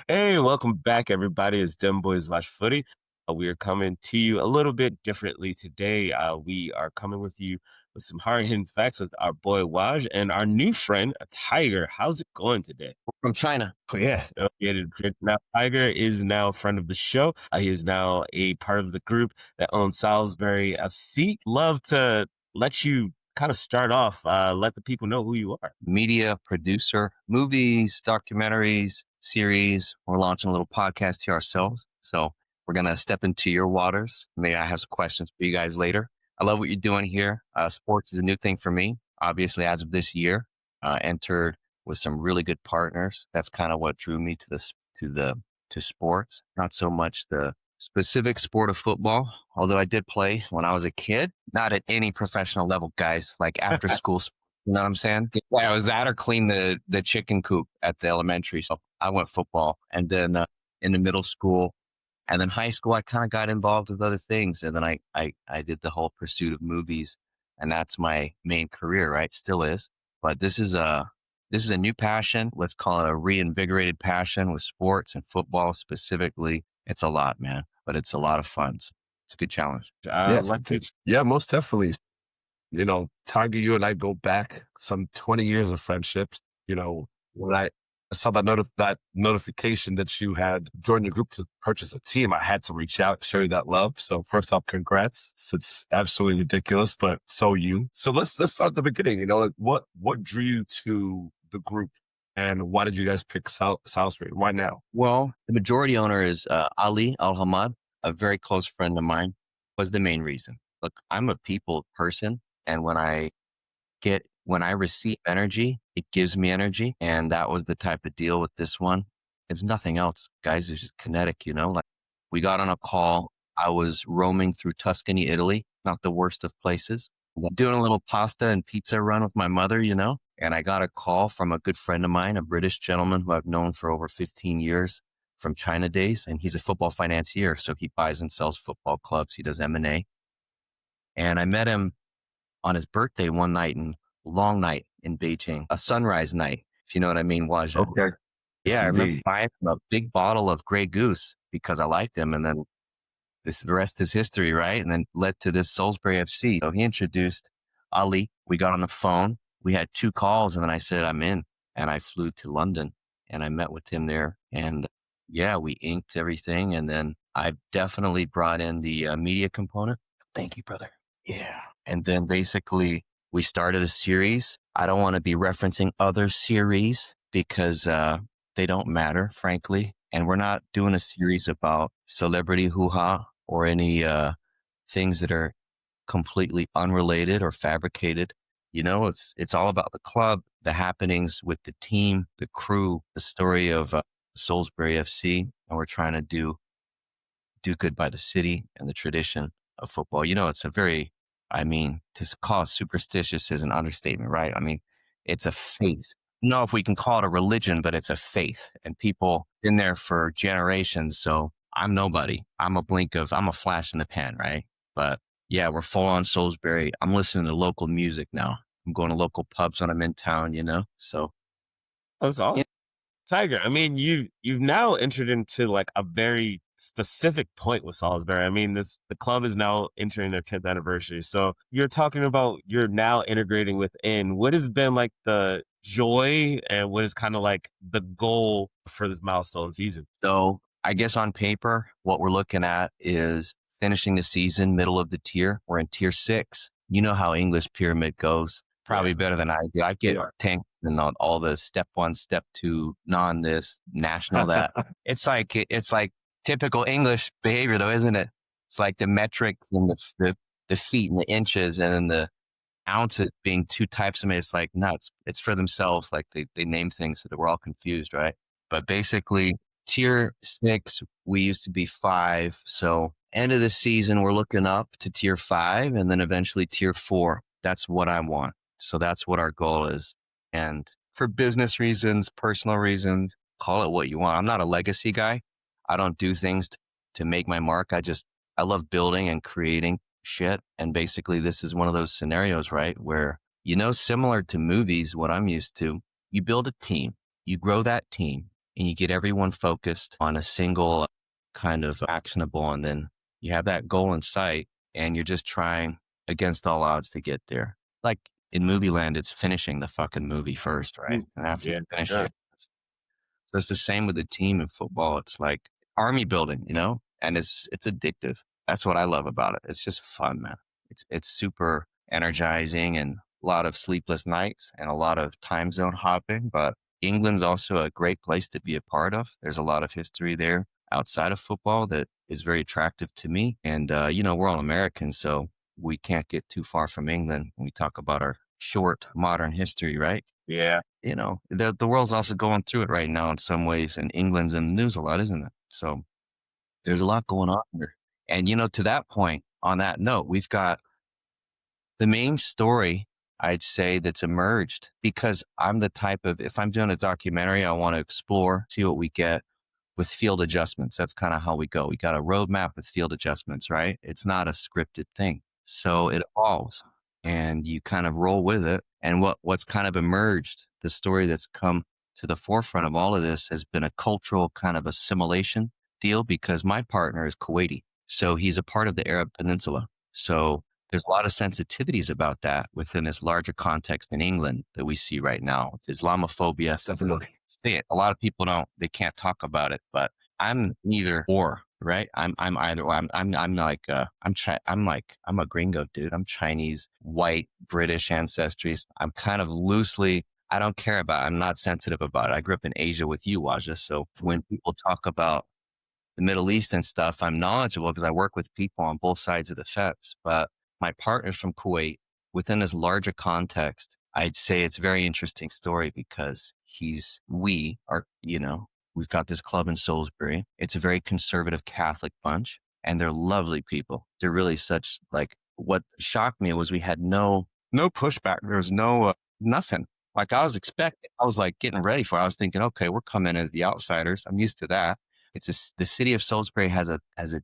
Hey, welcome back, everybody. It's Dem Boys Watch Footy. We are coming to you a little bit differently today. We are coming with you with some hard-hitting facts with our boy Waj and our new friend, Tiger. How's it going today? From China. Oh, yeah. Now, Tiger is now a friend of the show. He is now a part of the group that owns Salisbury FC. Love to let you kind of start off, let the people know who you are. Media producer, movies, documentaries, series. We're launching a little podcast here ourselves. So we're going to step into your waters. Maybe I have some questions for you guys later. I love what you're doing here. Sports is a new thing for me. Obviously, as of this year, entered with some really good partners. That's kind of what drew me to sports, not so much the specific sport of football, although I did play when I was a kid, not at any professional level, guys, like after school. You know what I'm saying? Yeah, I was that or clean the chicken coop at the elementary. So I went football, and then in the middle school and then high school, I kind of got involved with other things. And then I did the whole pursuit of movies, and that's my main career, right? Still is. But this is a new passion. Let's call it a reinvigorated passion with sports and football specifically. It's a lot, man, but it's a lot of fun. It's a good challenge. Yeah, most definitely. Tiger, you and I go back some 20 years of friendships. When I saw that notification that you had joined the group to purchase a team, I had to reach out, show you that love. So first off, congrats. It's absolutely ridiculous, but so you. So let's start at the beginning. What drew you to the group, and why did you guys pick Salisbury? Why now? Well, the majority owner is Ali Al-Hamad, a very close friend of mine, was the main reason. Look, I'm a people person, and when I receive energy, it gives me energy. And that was the type of deal with this one. There's nothing else, guys. It's just kinetic, like we got on a call. I was roaming through Tuscany, Italy, not the worst of places, doing a little pasta and pizza run with my mother, and I got a call from a good friend of mine, a British gentleman who I've known for over 15 years from China days. And he's a football financier. So he buys and sells football clubs. He does M&A. And I met him on his birthday one night, long night in Beijing, a sunrise night, if you know what I mean, Waja. Okay. Yeah, I remember buying him a big bottle of Grey Goose because I liked him. And then the rest is history, right? And then led to this Salisbury FC. So he introduced Ali. We got on the phone. We had 2 calls, and then I said, I'm in. And I flew to London, and I met with him there. And yeah, we inked everything. And then I definitely brought in the media component. Thank you, brother. Yeah. And then basically we started a series. I don't want to be referencing other series because they don't matter, frankly. And we're not doing a series about celebrity hoo-ha or any things that are completely unrelated or fabricated. It's all about the club, the happenings with the team, the crew, the story of Salisbury FC. And we're trying to do good by the city and the tradition of football. It's to call it superstitious is an understatement, right? It's a faith. I don't know if we can call it a religion, but it's a faith, and people been there for generations. So I'm nobody. I'm a flash in the pan, right? But yeah, we're full on Salisbury. I'm listening to local music now. I'm going to local pubs when I'm in town, so. That's awesome. Tiger, you've now entered into like a very specific point with Salisbury. The club is now entering their 10th anniversary. So you're talking about you're now integrating within. What has been like the joy and what is kind of like the goal for this milestone season? So I guess on paper, what we're looking at is finishing the season, middle of the tier. We're in tier 6. You know how English pyramid goes. Probably better than I do. I get tanked and all the step 1, step 2, this, national, that. It's like typical English behavior though, isn't it? It's like the metrics and the feet and the inches and then the ounces being 2 types of it. It's like nuts. It's for themselves. Like they name things so that we're all confused, right? But basically tier 6, we used to be 5. So end of the season, we're looking up to tier 5 and then eventually tier 4. That's what I want. So that's what our goal is. And for business reasons, personal reasons, call it what you want. I'm not a legacy guy. I don't do things to make my mark. I love building and creating shit. And basically this is one of those scenarios, right? Where, similar to movies, what I'm used to, you build a team, you grow that team, and you get everyone focused on a single kind of actionable, and then you have that goal in sight, and you're just trying against all odds to get there. Like in movie land, it's finishing the fucking movie first, right? And after you finish it, so it's the same with the team in football. It's like army building, you know, and it's addictive. That's what I love about it. It's just fun, man. It's super energizing, and a lot of sleepless nights and a lot of time zone hopping. But England's also a great place to be a part of. There's a lot of history there outside of football that is very attractive to me. And you know, we're all Americans, so we can't get too far from England when we talk about our short modern history, right? Yeah. You know, the world's also going through it right now in some ways, and England's in the news a lot, isn't it? So there's a lot going on here. And, you know, to that point, on that note, we've got the main story, I'd say, that's emerged, because I'm the type of, if I'm doing a documentary, I want to explore, see what we get with field adjustments. That's kind of how we go. We got a roadmap with field adjustments, right? It's not a scripted thing. So it evolves and you kind of roll with it. And what's kind of emerged, the story that's come to the forefront of all of this, has been a cultural kind of assimilation deal, because my partner is Kuwaiti. So he's a part of the Arab Peninsula. So there's a lot of sensitivities about that within this larger context in England that we see right now. Islamophobia. Definitely. A lot of people they can't talk about it, but I'm neither or, right? I'm either or. I'm a gringo dude. I'm Chinese, white, British ancestries. I'm kind of loosely, I don't care about it. I'm not sensitive about it. I grew up in Asia with you, Waja. So when people talk about the Middle East and stuff, I'm knowledgeable because I work with people on both sides of the fence. But my partner's from Kuwait. Within this larger context, I'd say it's a very interesting story, because we've got this club in Salisbury. It's a very conservative Catholic bunch, and they're lovely people. They're really such, like, what shocked me was we had no pushback. There was no, nothing. Like I was like getting ready for it. I was thinking, okay, we're coming as the outsiders. I'm used to that. The city of Salisbury has a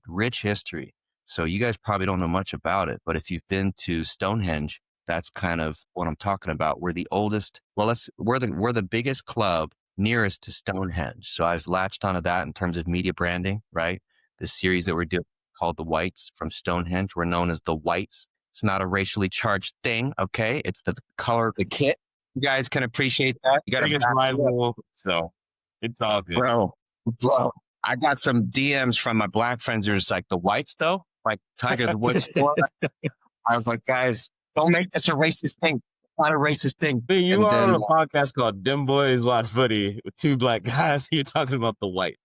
rich history. So you guys probably don't know much about it, but if you've been to Stonehenge, that's kind of what I'm talking about. We're the oldest. Well, we're the biggest club nearest to Stonehenge. So I've latched onto that in terms of media branding, right? The series that we're doing called The Whites from Stonehenge. We're known as the Whites. It's not a racially charged thing, okay? It's the color of the kit. You guys can appreciate that. You got Biggest rival, so it's all good. Bro, I got some DMs from my black friends who are just like, the Whites though? Like Tiger, the Woods. I was like, guys, don't make this a racist thing. It's not a racist thing. But you are on a podcast called Dem Boys Watch Footy with two black guys. You're talking about the white.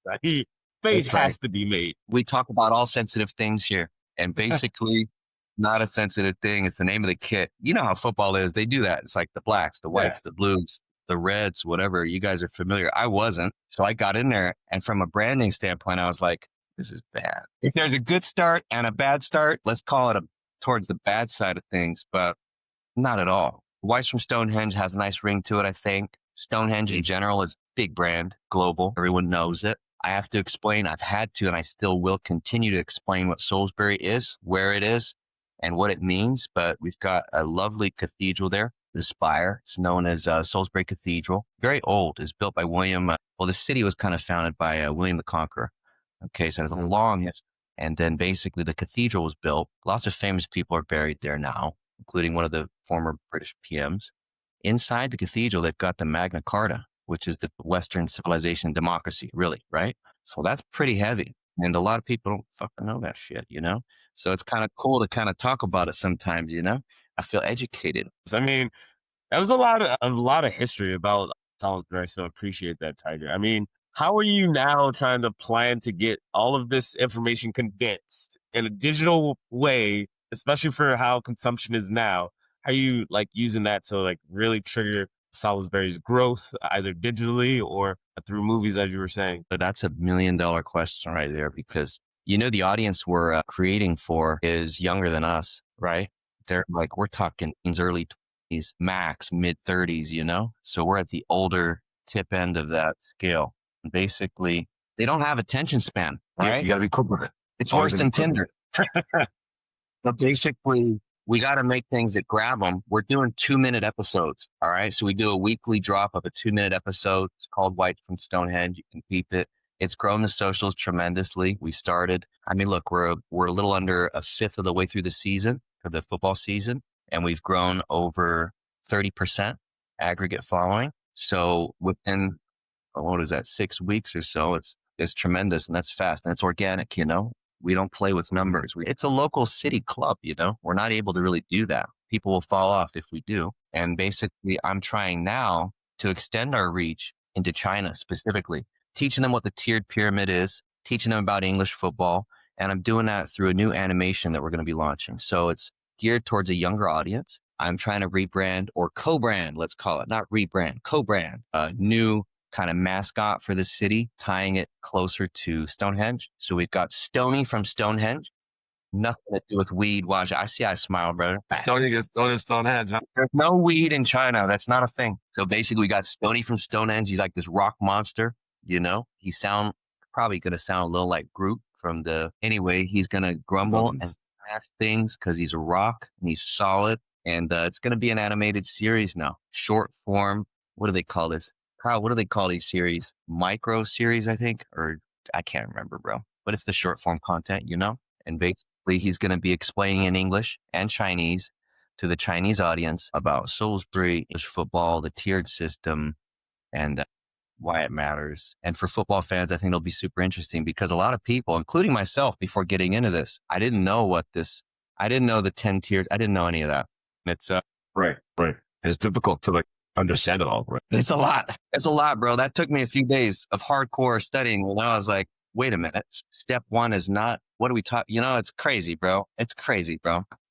Face has to be made. We talk about all sensitive things here. And basically, not a sensitive thing. It's the name of the kit. You know how football is. They do that. It's like the blacks, the whites, the blues, the reds, whatever. You guys are familiar. I wasn't. So I got in there. And from a branding standpoint, I was like, this is bad. If there's a good start and a bad start, let's call it towards the bad side of things, but not at all. Whites from Stonehenge has a nice ring to it, I think. Stonehenge in general is a big brand, global. Everyone knows it. I have to explain, I've had to, and I still will continue to explain what Salisbury is, where it is, and what it means. But we've got a lovely cathedral there, the spire. It's known as Salisbury Cathedral. Very old. It's built by William. The city was kind of founded by William the Conqueror. Okay, so it's a long history. And then basically the cathedral was built. Lots of famous people are buried there now, including one of the former British PMs. Inside the cathedral, they've got the Magna Carta, which is the Western civilization democracy, really, right? So that's pretty heavy. And a lot of people don't fucking know that shit, you know? So it's kind of cool to kind of talk about it sometimes, you know? I feel educated. I mean, that was a lot of history about Salisbury, so I appreciate that, Tiger. I mean, how are you now trying to plan to get all of this information condensed in a digital way, especially for how consumption is now? How are you like using that to like really trigger Salisbury's growth, either digitally or through movies, as you were saying? But that's $1 million question right there, because you know the audience we're creating for is younger than us, right? They're like, we're talking early 20s, max mid 30s, you know? So we're at the older tip end of that scale. Basically, they don't have attention span, right? You got to be quick with it. It's worse than Tinder. But basically, we got to make things that grab them. We're doing 2-minute episodes. All right. So we do a weekly drop of a 2-minute episode. It's called White from Stonehenge. You can peep it. It's grown the socials tremendously. We started, I mean, look, we're a little under a fifth of the way through the season for the football season, and we've grown over 30% aggregate following. So within, what is that, 6 weeks or so, it's tremendous, and that's fast, and it's organic, you know. We don't play with numbers. It's a local city club, you know. We're not able to really do that. People will fall off if we do. And basically, I'm trying now to extend our reach into China specifically, teaching them what the tiered pyramid is, teaching them about English football. And I'm doing that through a new animation that we're going to be launching. So it's geared towards a younger audience. I'm trying to rebrand or co-brand, let's call it, not rebrand, co-brand, a new kind of mascot for the city, tying it closer to Stonehenge. So we've got Stony from Stonehenge, nothing to do with weed. Watch, I see I smile, brother. Stony gets Stonehenge. Huh? There's no weed in China. That's not a thing. So basically we got Stony from Stonehenge. He's like this rock monster, you know. He probably going to sound a little like Groot from anyway, he's going to grumble and smash things because he's a rock and he's solid. And it's going to be an animated series now, short form. What do they call this? Kyle, what do they call these series? Micro series, I think, or I can't remember, bro. But it's the short form content, you know? And basically he's going to be explaining in English and Chinese to the Chinese audience about Salisbury, English football, the tiered system, and why it matters. And for football fans, I think it'll be super interesting because a lot of people, including myself, before getting into this, I didn't know the 10 tiers. I didn't know any of that. It's right. It's difficult to understand it all, right? It's a lot, bro. That took me a few days of hardcore studying. And I was like, wait a minute. Step one is not, what do we talk? You know, it's crazy, bro.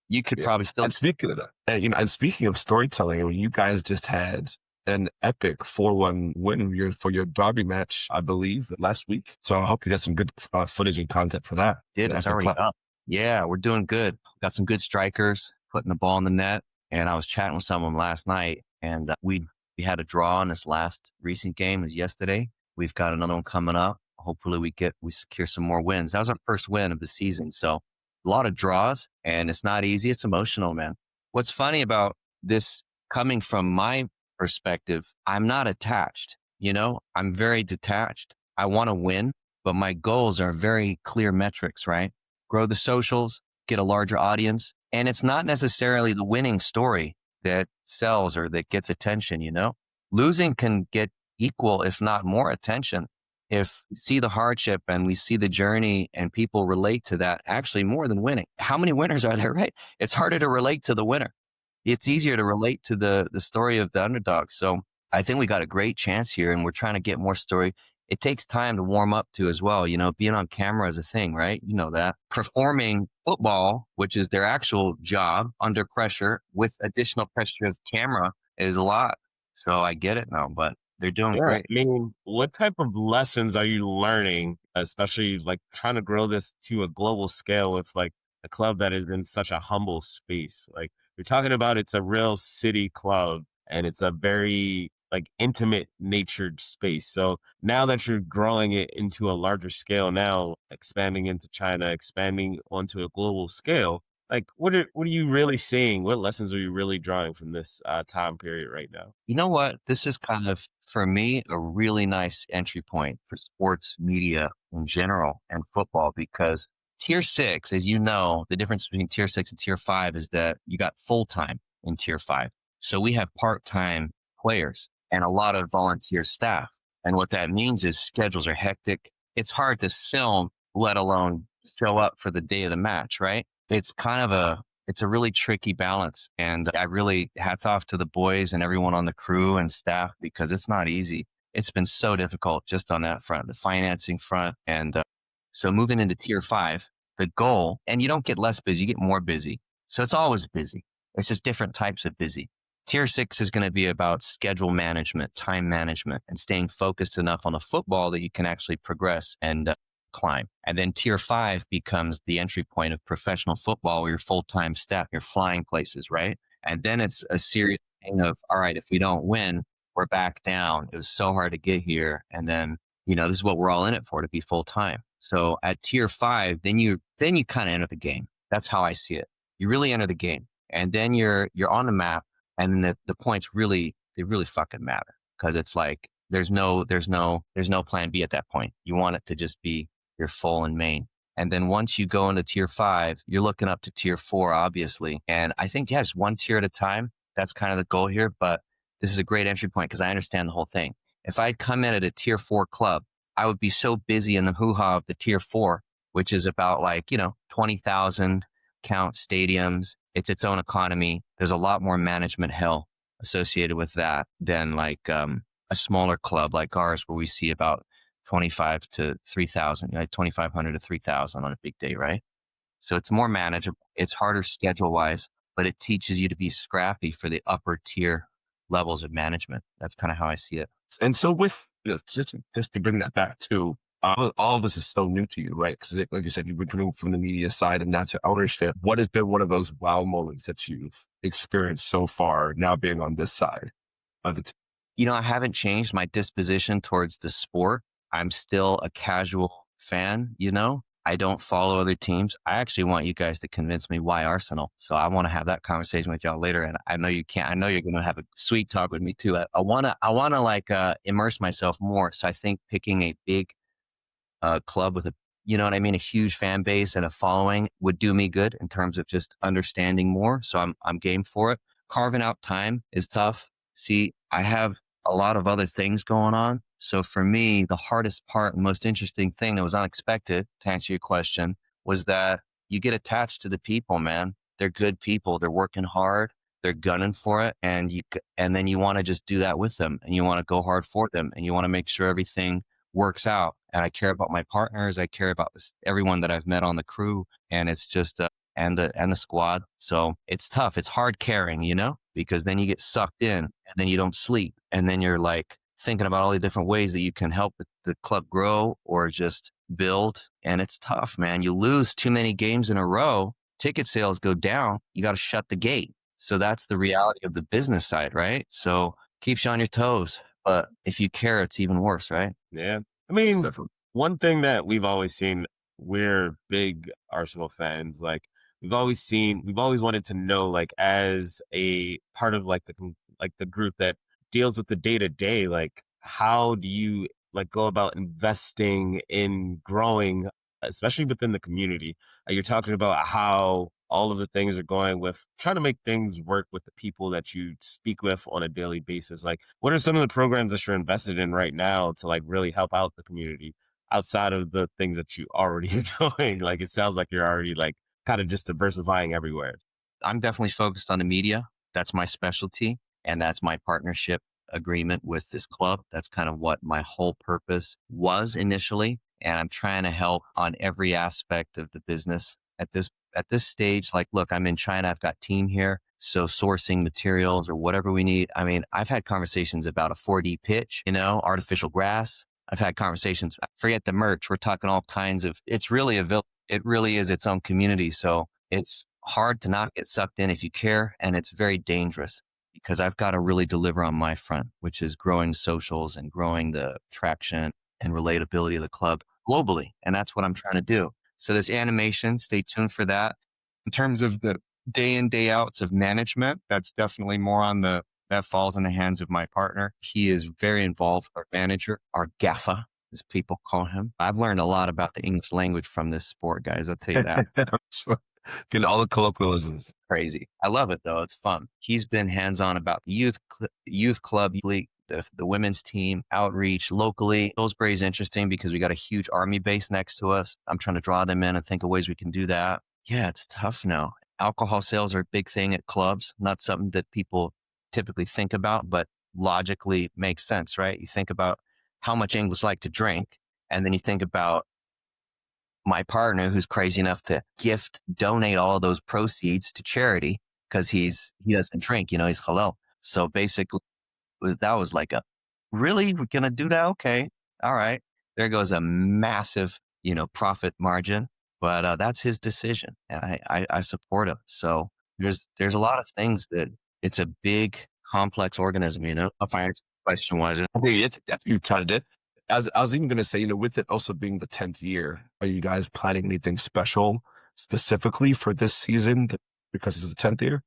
You could probably still. And speaking of that, and speaking of storytelling, I mean, you guys just had an epic 4-1 win for your derby match, I believe, last week. So I hope you got some good footage and content for that. It's already up. Yeah, we're doing good. Got some good strikers putting the ball in the net. And I was chatting with someone last night, and we had a draw in this last recent game. It was yesterday. We've got another one coming up. Hopefully we secure some more wins. That was our first win of the season. So a lot of draws, and it's not easy. It's emotional, man. What's funny about this coming from my perspective, I'm not attached. You know, I'm very detached. I want to win, but my goals are very clear metrics, right? Grow the socials, get a larger audience. And it's not necessarily the winning story that sells or that gets attention, you know? Losing can get equal, if not more attention, if we see the hardship and we see the journey and people relate to that actually more than winning. How many winners are there, right? It's harder to relate to the winner. It's easier to relate to the story of the underdog. So I think we got a great chance here, and we're trying to get more story. It takes time to warm up to as well. You know, being on camera is a thing, right? You know that. Performing football, which is their actual job under pressure with additional pressure of camera, is a lot. So I get it now, but they're doing great. I mean, what type of lessons are you learning, especially like trying to grow this to a global scale with like a club that is in such a humble space? Like you're talking about, it's a real city club and it's a very like intimate natured space. So now that you're growing it into a larger scale, now expanding into China, expanding onto a global scale, like what are you really seeing? What lessons are you really drawing from this time period right now? You know what? This is kind of, for me, a really nice entry point for sports media in general and football, because tier 6, as you know, the difference between tier 6 and tier 5 is that you got full-time in tier 5. So we have part-time players and a lot of volunteer staff. And what that means is schedules are hectic. It's hard to film, let alone show up for the day of the match, right? It's kind of it's a really tricky balance. And I really, hats off to the boys and everyone on the crew and staff, because it's not easy. It's been so difficult just on that front, the financing front. And so moving into tier 5, the goal, and you don't get less busy, you get more busy. So it's always busy. It's just different types of busy. Tier 6 is going to be about schedule management, time management, and staying focused enough on the football that you can actually progress and climb. And then tier 5 becomes the entry point of professional football, where you're full-time staff, you're flying places, right? And then it's a serious thing of, all right, if we don't win, we're back down. It was so hard to get here. And then, you know, this is what we're all in it for, to be full-time. So at tier 5, then you kind of enter the game. That's how I see it. You really enter the game. And then you're on the map, and then the points really fucking matter, because it's like there's no plan B at that point. You want it to just be your full and main. And then once you go into tier 5, you're looking up to tier 4, obviously. And I think, yeah, just one tier at a time. That's kind of the goal here. But this is a great entry point because I understand the whole thing. If I'd come in at a tier 4 club, I would be so busy in the hoo-ha of the tier 4, which is about 20,000 count stadiums. It's its own economy. There's a lot more management hell associated with that than a smaller club like ours, where we see about 25 to 3,000, 2,500 to 3,000 on a big day, right? So it's more manageable. It's harder schedule-wise, but it teaches you to be scrappy for the upper tier levels of management. That's kind of how I see it. And so just to bring that back to, all of this is so new to you, right? Because like you said, you've been coming from the media side and now to ownership. What has been one of those wow moments that you've experienced so far, now being on this side of the team? I haven't changed my disposition towards the sport. I'm still a casual fan, I don't follow other teams. I actually want you guys to convince me why Arsenal. So I want to have that conversation with y'all later. And I know you can't. I know you're going to have a sweet talk with me too. I want to immerse myself more. So I think picking a big club with a huge fan base and a following would do me good in terms of just understanding more. So I'm game for it. Carving out time is tough. See, I have a lot of other things going on. So for me, the hardest part and most interesting thing that was unexpected, to answer your question, was that you get attached to the people, man. They're good people. They're working hard. They're gunning for it. And then you want to just do that with them, and you want to go hard for them, and you want to make sure everything works out. And I care about my partners. I care about everyone that I've met on the crew, and it's just, and the squad. So it's tough. It's hard caring, because then you get sucked in, and then you don't sleep. And then you're thinking about all the different ways that you can help the club grow or just build. And it's tough, man. You lose too many games in a row, ticket sales go down. You got to shut the gate. So that's the reality of the business side, right? So keeps you on your toes. But if you care, it's even worse, right? Yeah. I mean, one thing that we've always seen, we're big Arsenal fans. We've always wanted to know, as a part of the group that deals with the day to day, how do you go about investing in growing, especially within the community? You're talking about how all of the things are going with trying to make things work with the people that you speak with on a daily basis. What are some of the programs that you're invested in right now to really help out the community outside of the things that you already are doing? It sounds like you're already kind of just diversifying everywhere. I'm definitely focused on the media. That's my specialty. And that's my partnership agreement with this club. That's kind of what my whole purpose was initially. And I'm trying to help on every aspect of the business at this stage. Look, I'm in China. I've got team here. So sourcing materials or whatever we need. I mean, I've had conversations about a 4D pitch, artificial grass. I've had conversations, forget the merch. We're talking all kinds of, it really is its own community. So it's hard to not get sucked in if you care. And it's very dangerous, because I've got to really deliver on my front, which is growing socials and growing the traction and relatability of the club globally. And that's what I'm trying to do. So this animation, stay tuned for that. In terms of the day in, day outs of management, that's definitely more that falls in the hands of my partner. He is very involved, our manager, our gaffer, as people call him. I've learned a lot about the English language from this sport, guys. I'll tell you that. Sure. Getting all the colloquialisms. Crazy. I love it though. It's fun. He's been hands-on about the youth club league, the women's team, outreach locally. Salisbury is interesting because we got a huge army base next to us. I'm trying to draw them in and think of ways we can do that. Yeah, it's tough now. Alcohol sales are a big thing at clubs. Not something that people typically think about, but logically makes sense, right? You think about how much English like to drink, and then you think about my partner who's crazy enough to donate all of those proceeds to charity because he doesn't drink, he's halal. So basically that was really, we're going to do that? Okay. All right. There goes a massive, profit margin, but that's his decision. And I support him. So there's a lot of things that it's a big, complex organism, If I answer the question was, I think you kind of did. As I was even going to say, with it also being the 10th year, are you guys planning anything special specifically for this season because it's the 10th year?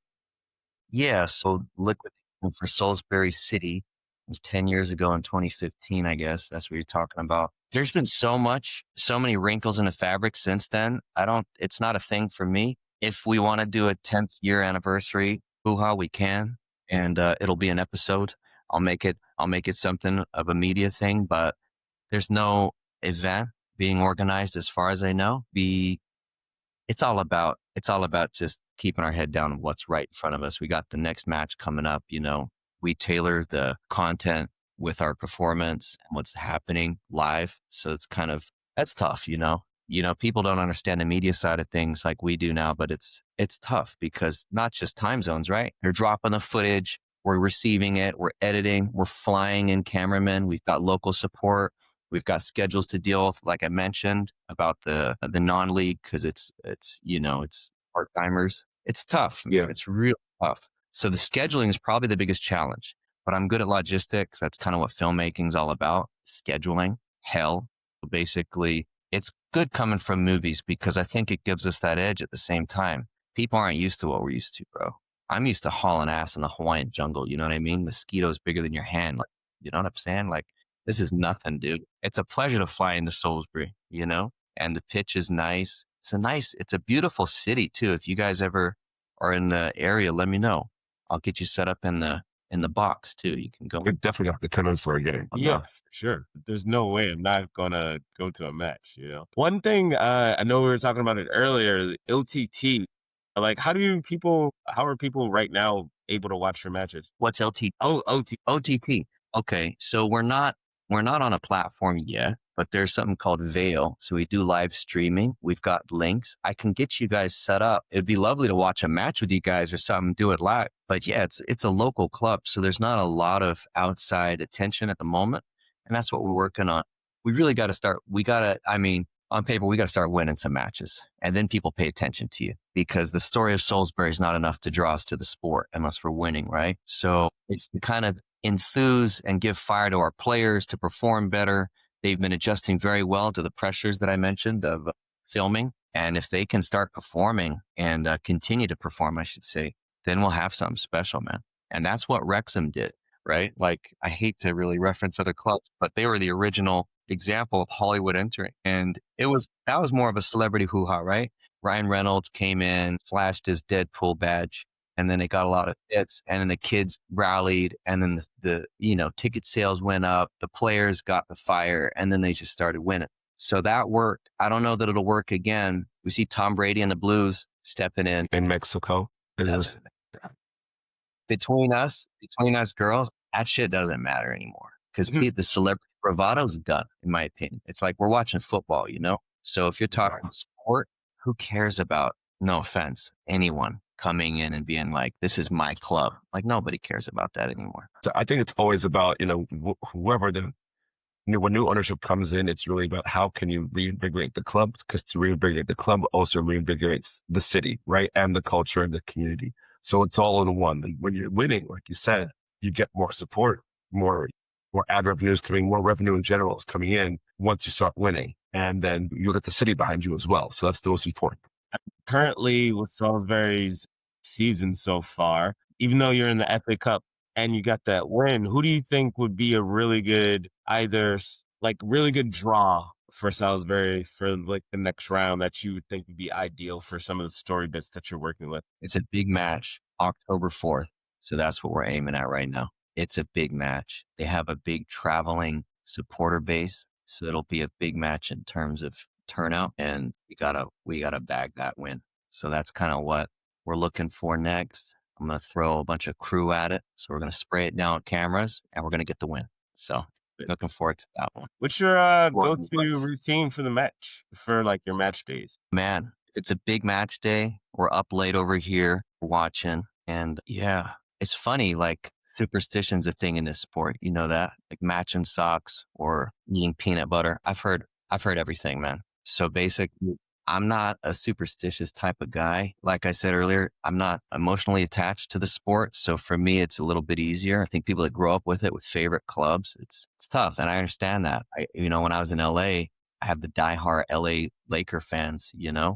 Yeah, so liquidation for Salisbury City was 10 years ago in 2015, I guess. That's what you're talking about. There's been so many wrinkles in the fabric since then. It's not a thing for me. If we want to do a 10th year anniversary, hoo-ha, we can. And it'll be an episode. I'll make it something of a media thing, but there's no event being organized as far as I know. It's all about just keeping our head down on what's right in front of us. We got the next match coming up, we tailor the content with our performance and what's happening live. So that's tough, people don't understand the media side of things like we do now, but it's tough because not just time zones, right? They're dropping the footage. We're receiving it. We're editing. We're flying in cameramen. We've got local support. We've got schedules to deal with, like I mentioned, about the non-league because it's part-timers. It's tough. Yeah. It's real tough. So the scheduling is probably the biggest challenge, but I'm good at logistics. That's kind of what filmmaking's all about. Scheduling, hell. Basically, it's good coming from movies because I think it gives us that edge at the same time. People aren't used to what we're used to, bro. I'm used to hauling ass in the Hawaiian jungle. You know what I mean? Mosquitoes bigger than your hand. Like, you know what I'm saying? Like, this is nothing, dude. It's a pleasure to fly into Salisbury, and the pitch is nice. It's a beautiful city too. If you guys ever are in the area, let me know. I'll get you set up in the box too. You can go. We definitely have to come in for a game. Yeah, for sure. There's no way I'm not gonna go to a match. One thing I know we were talking about it earlier. OTT. Like, how are people right now able to watch your matches? What's LT? Oh, OTT. OTT. Okay, so we're not on a platform yet, but there's something called Veil. So we do live streaming. We've got links. I can get you guys set up. It'd be lovely to watch a match with you guys or something, do it live. But yeah, it's a local club. So there's not a lot of outside attention at the moment. And that's what we're working on. We really got to start. On paper, we got to start winning some matches. And then people pay attention to you because the story of Salisbury is not enough to draw us to the sport unless we're winning, right? So it's to kind of enthuse and give fire to our players to perform better. They've been adjusting very well to the pressures that I mentioned of filming. And if they can start performing and continue to perform, I should say, then we'll have something special, man. And that's what Wrexham did, right? Like, I hate to really reference other clubs, but they were the original example of Hollywood entering. And that was more of a celebrity hoo-ha, right? Ryan Reynolds came in, flashed his Deadpool badge, and then it got a lot of hits, and then the kids rallied, and then the ticket sales went up, the players got the fire, and then they just started winning. So that worked. I don't know that it'll work again. We see Tom Brady and the Blues stepping in Mexico. Between us girls, that shit doesn't matter anymore because the celebrity bravado's done, in my opinion. It's like we're watching football, So if you're talking sport, who cares about, no offense, anyone coming in and being like, this is my club? Like, nobody cares about that anymore. So I think it's always about, whoever when new ownership comes in, it's really about how can you reinvigorate the club, because to reinvigorate the club also reinvigorates the city, right? And the culture and the community. So it's all in one. And when you're winning, like you said, you get more support, more ad revenues coming, more revenue in general is coming in once you start winning. And then you'll get the city behind you as well. So that's the most important. Currently, with Salisbury's season so far, even though you're in the FA Cup and you got that win, who do you think would be a really good, really good draw for Salisbury for like the next round that you would think would be ideal for some of the story bits that you're working with? It's a big match, October 4th. So that's what we're aiming at right now. It's a big match. They have a big traveling supporter base. So it'll be a big match in terms of turnout, and we gotta bag that win. So that's kind of what we're looking for next. I'm going to throw a bunch of crew at it. So we're going to spray it down with cameras, and we're going to get the win. So looking forward to that one. What's your go-to routine for the match, for like your match days? Man, it's a big match day. We're up late over here watching. And yeah, it's funny, like superstition's a thing in this sport. You know that? Like matching socks or eating peanut butter. I've heard everything, man. So basically, I'm not a superstitious type of guy. Like I said earlier, I'm not emotionally attached to the sport. So for me, it's a little bit easier. I think people that grow up with it, with favorite clubs, it's tough. And I understand that. When I was in LA, I have the diehard LA Laker fans,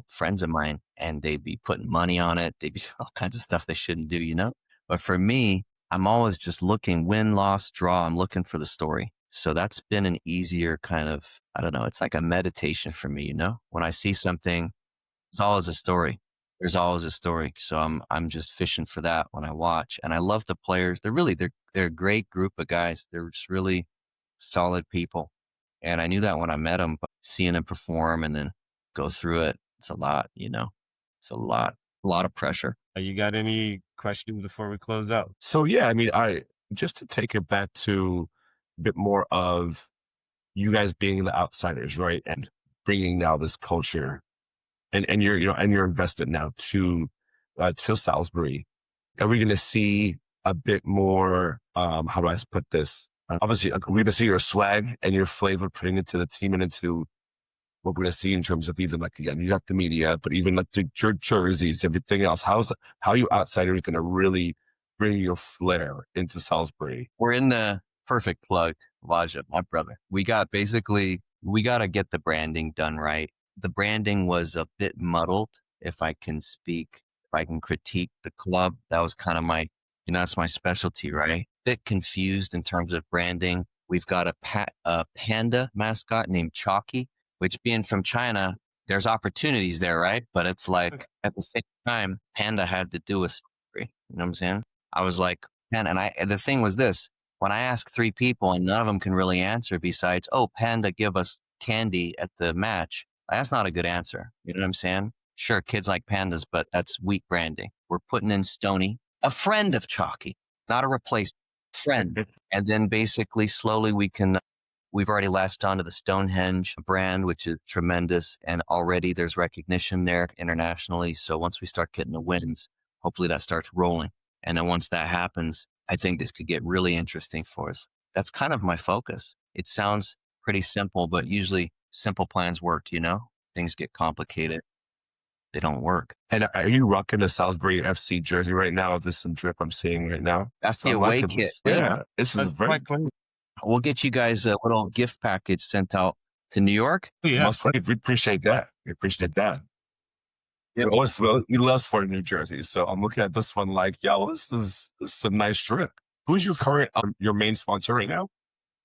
friends of mine, and they'd be putting money on it. They'd be all kinds of stuff they shouldn't do, But for me, I'm always just looking win, loss, draw. I'm looking for the story. So that's been an easier kind of, I don't know, it's like a meditation for me, you know? When I see something, there's always a story. There's always a story. So I'm just fishing for that when I watch. And I love the players. They're a great group of guys. They're just really solid people. And I knew that when I met them, but seeing them perform and then go through it, it's a lot, you know? It's a lot of pressure. You got any questions before we close out? So yeah, I mean, just to take it back to a bit more of you guys being the outsiders, right? And bringing now this culture and your, and your investment now to Salisbury. Are we going to see a bit more, how do I put this? Obviously, we're going to see your swag and your flavor putting into the team and into what we're going to see in terms of even like, again, you got the media, but even like your jerseys, everything else. How you outsiders going to really bring your flair into Salisbury? We're in the perfect plug, Vaja, my brother. We got to get the branding done right. The branding was a bit muddled, if I can critique the club. That was kind of that's my specialty, right? Bit confused in terms of branding. We've got a panda mascot named Chalky, which being from China, there's opportunities there, right? But it's like at the same time, panda had to do with slavery. You know what I'm saying? I was like, and the thing was this, when I ask 3 people and none of them can really answer besides, oh, panda give us candy at the match. That's not a good answer. You know what I'm saying? Sure, kids like pandas, but that's weak branding. We're putting in Stony, a friend of Chalky, not a replacement, friend. And then basically slowly we've already latched onto the Stonehenge brand, which is tremendous. And already there's recognition there internationally. So once we start getting the wins, hopefully that starts rolling. And then once that happens, I think this could get really interesting for us. That's kind of my focus. It sounds pretty simple, but usually simple plans work, you know? Things get complicated. They don't work. And are you rocking a Salisbury FC jersey right now? This is some drip I'm seeing right now. That's the away kit. Yeah, this is very clean. We'll get you guys a little gift package sent out to New York. Yeah, we appreciate that. We appreciate that. Yeah. We love sporting New Jersey. So I'm looking at this one like, yo, this is a nice drip. Who's your current, your main sponsor right now?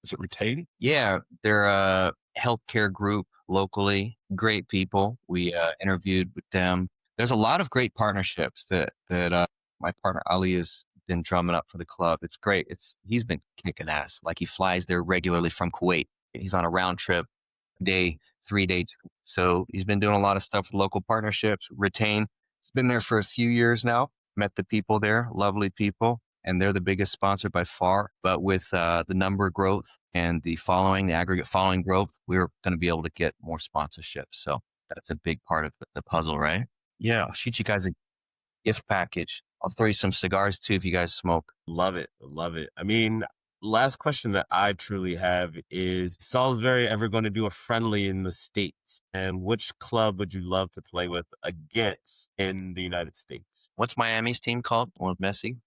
Is it Retain? Yeah, they're a healthcare group locally. Great people. We interviewed with them. There's a lot of great partnerships that my partner Ali has been drumming up for the club. It's great. He's been kicking ass. Like he flies there regularly from Kuwait. He's on a round trip 3 days. So he's been doing a lot of stuff with local partnerships. Retain. It's been there for a few years now. Met the people there, lovely people. And they're the biggest sponsor by far. But with the number growth and the aggregate following growth, we're going to be able to get more sponsorships. So that's a big part of the puzzle, right? Yeah, I'll shoot you guys a gift package. I'll throw you some cigars too if you guys smoke. Love it. Love it. I mean, last question that I truly have is Salisbury ever going to do a friendly in the States? And which club would you love to play with against in the United States? What's Miami's team called? Well, Messi.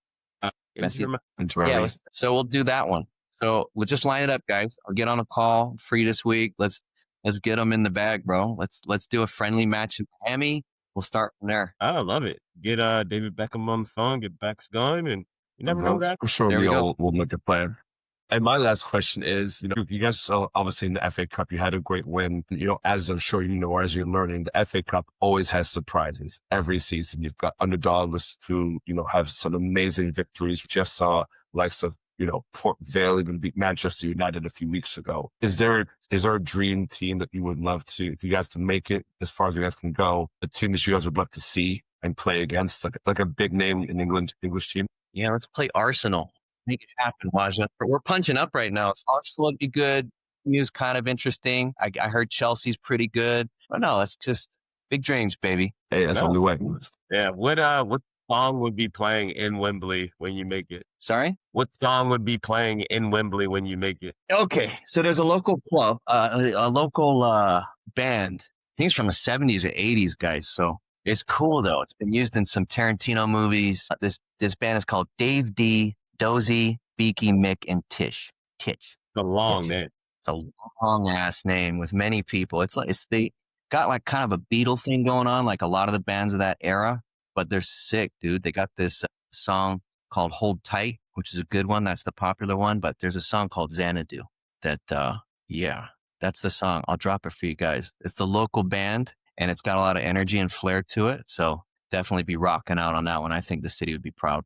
Inter- Yeah, so we'll do that one. So we'll just line it up, guys. I'll get on a call free this week. Let's get them in the bag, bro. Let's do a friendly match in Miami. We'll start from there. I love it. Get David Beckham on the phone, get Becks going, and you never know that. I'm sure There we we'll make a plan. And my last question is, you guys obviously in the FA Cup, you had a great win. As I'm sure you know, as you're learning, the FA Cup always has surprises every season. You've got underdogs who, have some amazing victories. We just saw likes of, Port Vale even beat Manchester United a few weeks ago. Is there a dream team that you would love to, if you guys can make it as far as you guys can go, a team that you guys would love to see and play against, like a big name in England, English team? Yeah, let's play Arsenal. Make it happen, Waja. We're punching up right now. So Arsenal would be good. News kind of interesting. I heard Chelsea's pretty good. But no, it's just big dreams, baby. Hey, that's the only way. Yeah. What song would be playing in Wembley when you make it? Sorry? What song would be playing in Wembley when you make it? Okay. So there's a local club, a local band. I think it's from the 70s or 80s, guys. So it's cool, though. It's been used in some Tarantino movies. This band is called Dave D, Dozy, Beaky, Mick, and Tish. It's a long name. It's a long ass name with many people. They got like kind of a Beatle thing going on, like a lot of the bands of that era, but they're sick, dude. They got this song called Hold Tight, which is a good one. That's the popular one. But there's a song called Xanadu that, yeah, that's the song. I'll drop it for you guys. It's the local band, and it's got a lot of energy and flair to it. So definitely be rocking out on that one. I think the city would be proud.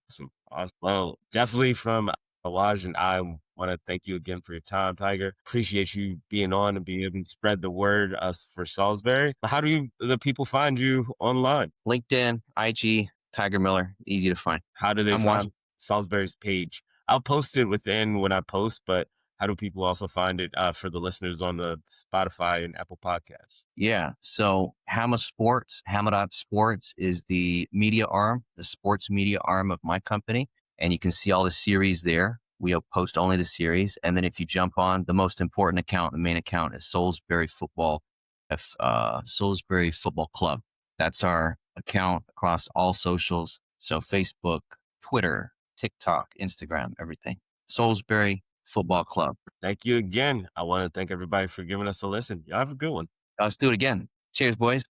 Awesome. Well, definitely from Awaj and I want to thank you again for your time, Tiger. Appreciate you being on and being able to spread the word for Salisbury. How do the people find you online? LinkedIn, IG, Tiger Miller, easy to find. How do they find Salisbury's page? I'll post it within when I post, but how do people also find it for the listeners on the Spotify and Apple Podcasts? Yeah. So Hama Sports, Hama.sports is the media arm, the sports media arm of my company. And you can see all the series there. We'll post only the series. And then if you jump on, the most important account, the main account is Salisbury Football Club. That's our account across all socials. So Facebook, Twitter, TikTok, Instagram, everything. Salisbury Football Club. Thank you again. I want to thank everybody for giving us a listen. Y'all have a good one. Let's do it again. Cheers, boys.